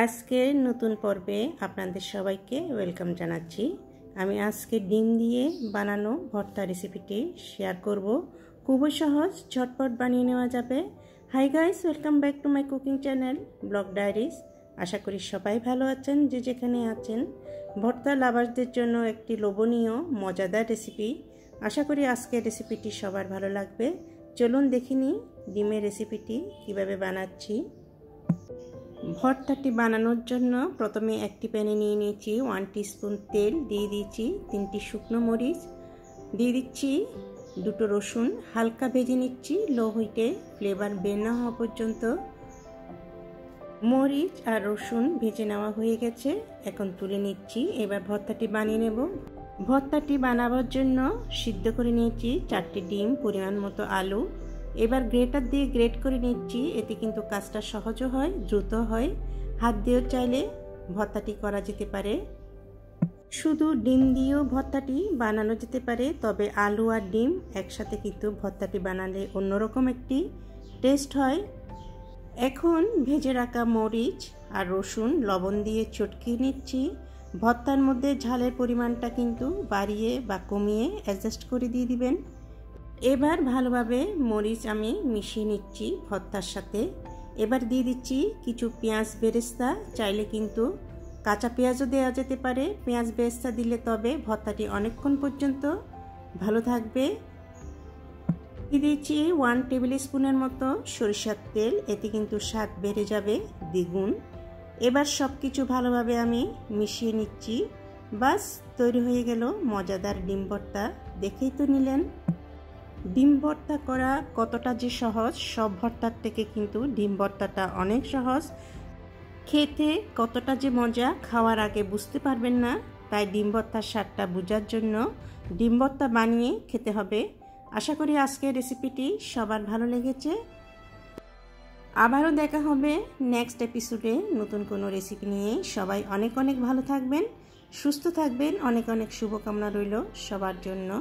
আজকে নতুন পর্বে আপনাদের সবাইকে ওয়েলকাম জানাচ্ছি। আমি আজকে ডিম দিয়ে বানানো ভর্তা রেসিপিটি শেয়ার করব। খুবই সহজ, ঝটপট বানিয়ে নেওয়া যাবে। Hi guys, welcome back to my cooking channel blog diaries. আশা করি সবাই ভালো আছেন, যে যেখানে আছেন। ভর্তা লাভারদের জন্য একটি লোভনীয় মজাদার রেসিপি। আশা করি আজকের রেসিপিটি সবার ভালো লাগবে। চলুন দেখিনি ডিমের রেসিপিটি কিভাবে বানাচ্ছি। ভর্তাটি বানানোর জন্য প্রথমে একটি প্যানে নিয়ে নিয়েছি 1 টিস্পুন তেল, দিয়ে দিয়েছি 3টি শুকনো মরিচ, দিয়ে দিচ্ছি 2টো রসুন, হালকা ভেজে নিচ্ছি লো হিটে ফ্লেভার বের না হওয়া পর্যন্ত। মরিচ আর রসুন ভেজে নেওয়া হয়ে গেছে, এখন তুলে নিচ্ছি। এবার ভর্তাটি বানিয়ে নেব। ভর্তাটি বানাবার জন্য সিদ্ধ করে নিয়েছি 4টি ডিম, পরিমাণ মতো আলু। এবার গ্রেটার দিয়ে গ্রেট করে নিচ্ছি, এতে কিন্তু কাজটা সহজও হয়, দ্রুত হয়। হাত দিয়েও চাইলে ভর্তাটি করা যেতে পারে। শুধু ডিম দিয়েও ভর্তাটি বানানো যেতে পারে, তবে আলু আর ডিম একসাথে কিন্তু ভর্তাটি বানালে অন্যরকম একটি টেস্ট হয়। এখন ভেজে রাখা মরিচ আর রসুন লবণ দিয়ে চটকিয়ে নিচ্ছি। ভর্তার মধ্যে ঝালের পরিমাণটা কিন্তু বাড়িয়ে বা কমিয়ে অ্যাডজাস্ট করে দিয়ে দিবেন। এবার ভালোভাবে মরিচ আমি মিশিয়ে নিচ্ছি ভর্তার সাথে। এবার দিয়ে দিচ্ছি কিছু পেঁয়াজ বেরেস্তা, চাইলে কিন্তু কাঁচা পেঁয়াজও দেওয়া যেতে পারে। পেঁয়াজ বেরেস্তা দিলে তবে ভর্তাটি অনেকক্ষণ পর্যন্ত ভালো থাকবে। দিয়ে দিচ্ছি 1 টেবিল স্পুনের মতো সরিষার তেল, এতে কিন্তু স্বাদ বেড়ে যাবে দ্বিগুণ। এবার সব কিছু ভালোভাবে আমি মিশিয়ে নিচ্ছি। বাস, তৈরি হয়ে গেল মজাদার ডিম ভর্তা। দেখেই তো নিলেন ডিম ভর্তা করা কতটা যে সহজ। সব ভর্তার থেকে কিন্তু ডিম ভর্তাটা অনেক সহজ, খেতে কতটা যে মজা খাওয়ার আগে বুঝতে পারবেন না। তাই ডিম ভর্তার স্বাদটা বোঝার জন্য ডিম ভর্তা বানিয়ে খেতে হবে। আশা করি আজকের রেসিপিটি সবার ভালো লেগেছে। আবারও দেখা হবে নেক্সট এপিসোডে নতুন কোনো রেসিপি নিয়ে। সবাই অনেক অনেক ভালো থাকবেন, সুস্থ থাকবেন। অনেক অনেক শুভকামনা রইল সবার জন্য।